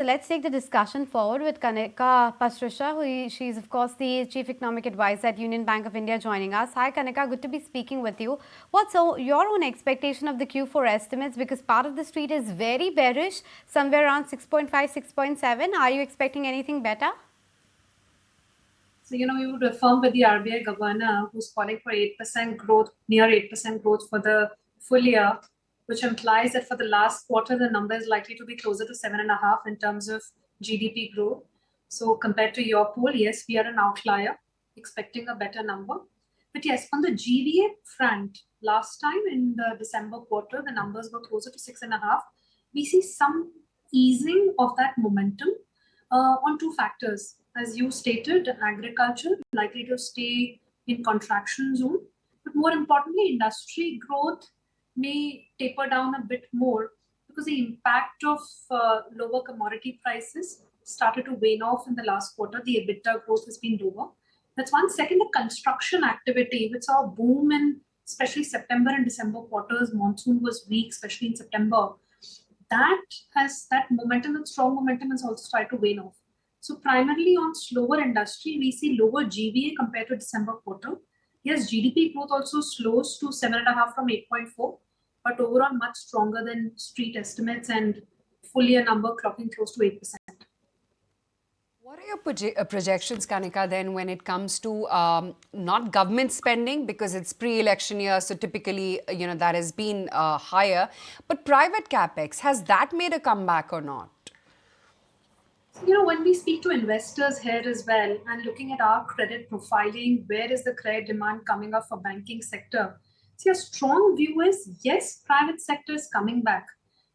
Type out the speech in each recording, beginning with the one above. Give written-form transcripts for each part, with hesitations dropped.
So let's take the discussion forward with Kanika Pasricha, she's of course the Chief Economic Advisor at Union Bank of India, joining us. Hi Kanika, good to be speaking with you. What's your own expectation of the Q4 estimates? Because part of the street is very bearish, somewhere around 6.5, 6.7. Are you expecting anything better? So, we would affirm with the RBI Governor who's calling for 8% growth, near 8% growth for the full year, which implies that for the last quarter, the number is likely to be closer to 7.5 in terms of GDP growth. So compared to your poll, yes, we are an outlier, expecting a better number. But yes, on the GVA front, last time in the December quarter, the numbers were closer to 6.5. We see some easing of that momentum on two factors. As you stated, agriculture likely to stay in contraction zone, but more importantly, industry growth may taper down a bit more because the impact of lower commodity prices started to wane off in the last quarter. The EBITDA growth has been lower. That's one. Second, the construction activity, which saw a boom in especially September and December quarters. Monsoon was weak, especially in September. That momentum, that strong momentum, has also started to wane off. So primarily on slower industry, we see lower GVA compared to December quarter. Yes, GDP growth also slows to 7.5 from 8.4, but overall much stronger than street estimates and full year number clocking close to 8%. What are your projections, Kanika, then when it comes to not government spending, because it's pre-election year, so typically, that has been higher, but private CAPEX, has that made a comeback or not? When we speak to investors here as well and looking at our credit profiling, where is the credit demand coming up for banking sector? See, a strong view is, yes, private sector is coming back.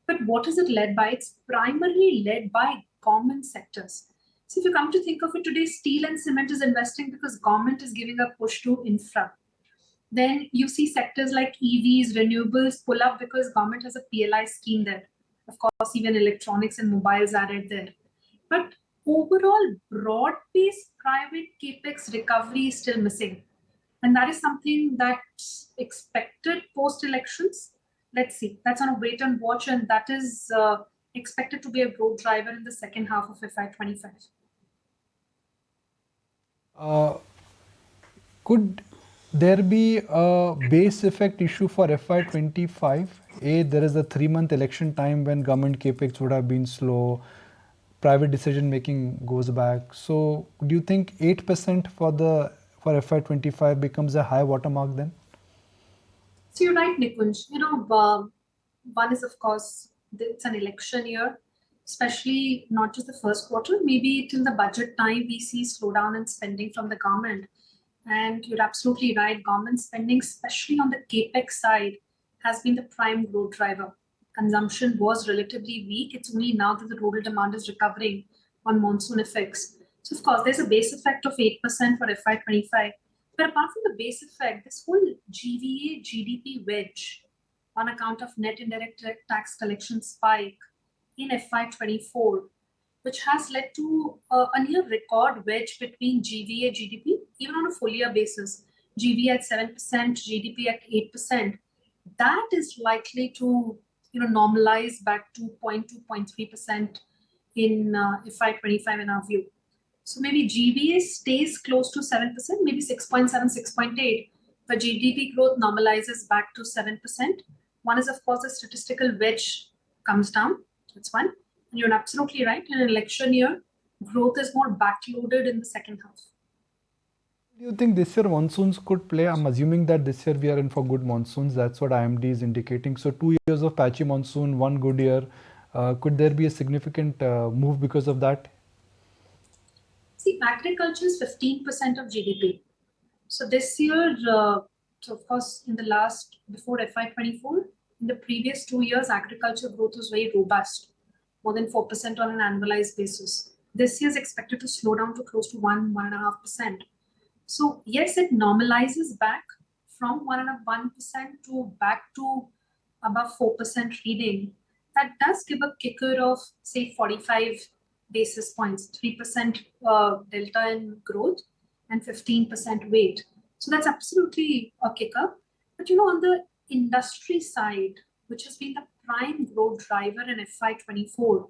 But what is it led by? It's primarily led by government sectors. So if you come to think of it today, steel and cement is investing because government is giving a push to infra. Then you see sectors like EVs, renewables pull up because government has a PLI scheme there. Of course, even electronics and mobiles added there. But overall, broad-based private CAPEX recovery is still missing. And that is something that's expected post-elections. Let's see. That's on a wait and watch, and that is expected to be a growth driver in the second half of FY25. Could there be a base effect issue for FY25? There is a 3-month election time when government CAPEX would have been slow. Private decision making goes back. So do you think 8% for FY25 becomes a high watermark then? So you're right, Nikunj. One is, of course, it's an election year, especially not just the first quarter. Maybe till the budget time, we see slowdown in spending from the government. And you're absolutely right. Government spending, especially on the CAPEX side, has been the prime growth driver. Consumption was relatively weak. It's only now that the rural demand is recovering on monsoon effects. So, of course, there's a base effect of 8% for FY25. But apart from the base effect, this whole GVA GDP wedge on account of net indirect tax collection spike in FY24, which has led to a near record wedge between GVA GDP, even on a full year basis. GVA at 7%, GDP at 8%. That is likely to normalize back to 0.2-0.3% in FY25 in our view. So maybe GVA stays close to 7%, maybe 6.7, 6.8, but GDP growth normalizes back to 7%. One is, of course, the statistical wedge comes down. That's one. And you're absolutely right. In an election year, growth is more backloaded in the second half. Do you think this year monsoons could play? I'm assuming that this year we are in for good monsoons. That's what IMD is indicating. So 2 years of patchy monsoon, 1 good year. Could there be a significant move because of that? See, agriculture is 15% of GDP. So this year, so of course, before FY24, in the previous 2 years, agriculture growth was very robust, more than 4% on an annualized basis. This year is expected to slow down to close to 1.5%. So yes, it normalizes back from 1% to back to above 4% reading. That does give a kicker of, say, 45 basis points, 3% delta in growth and 15% weight. So that's absolutely a kicker. But on the industry side, which has been the prime growth driver in FY24,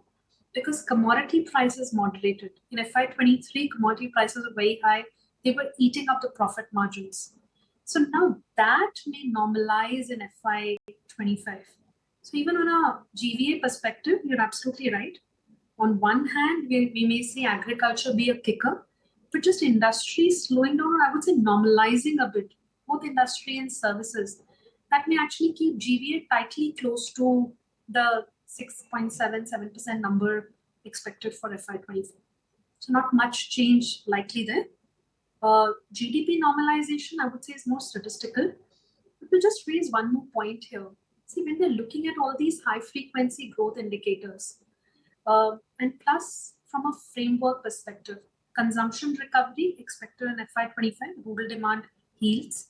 because commodity prices moderated. In FY23, commodity prices were very high. They were eating up the profit margins. So now that may normalize in FY25. So even on a GVA perspective, you're absolutely right. On one hand, we may see agriculture be a kicker, but just industry slowing down, or I would say normalizing a bit, both industry and services, that may actually keep GVA tightly close to the 6.77% number expected for FY24. So not much change likely there. GDP normalization, I would say, is more statistical. But we'll just raise one more point here. See, when we're looking at all these high frequency growth indicators, and plus from a framework perspective, consumption recovery expected in FY25, rural demand heals.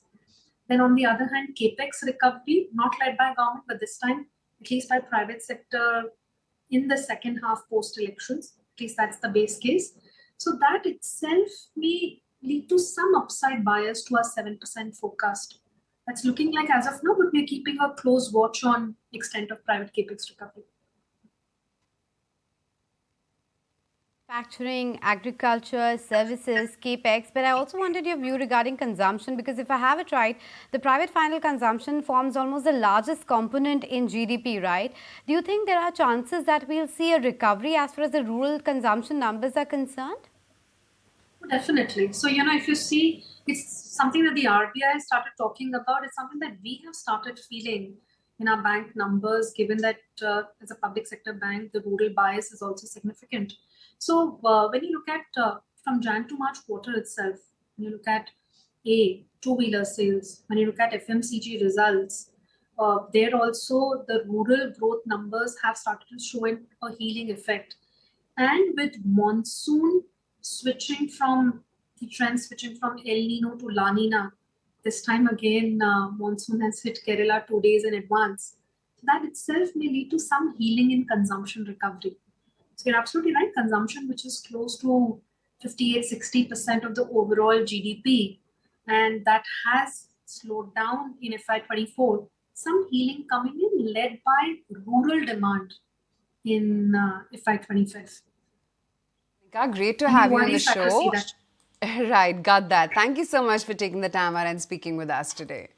Then on the other hand, CAPEX recovery, not led by government, but this time at least by private sector in the second half post-elections. At least that's the base case. So that itself may lead to some upside bias to our 7% forecast. That's looking like as of now, but we're keeping a close watch on extent of private CAPEX recovery. Manufacturing, agriculture, services, capex, but I also wanted your view regarding consumption, because if I have it right, the private final consumption forms almost the largest component in GDP, right? Do you think there are chances that we'll see a recovery as far as the rural consumption numbers are concerned? Definitely. So, if you see, it's something that the RBI started talking about. It's something that we have started feeling in our bank numbers, given that as a public sector bank, the rural bias is also significant. So when you look at from Jan to March quarter itself, when you look at two-wheeler sales, when you look at FMCG results, there also the rural growth numbers have started to show a healing effect. And with monsoon switching from El Nino to La Nina, this time again, monsoon has hit Kerala 2 days in advance. That itself may lead to some healing in consumption recovery. So you're absolutely right. Consumption, which is close to 58-60% of the overall GDP, and that has slowed down in FY24. Some healing coming in, led by rural demand in FY25. Great to have you on the Worries, I show. see that. Right, got that. Thank you so much for taking the time out and speaking with us today.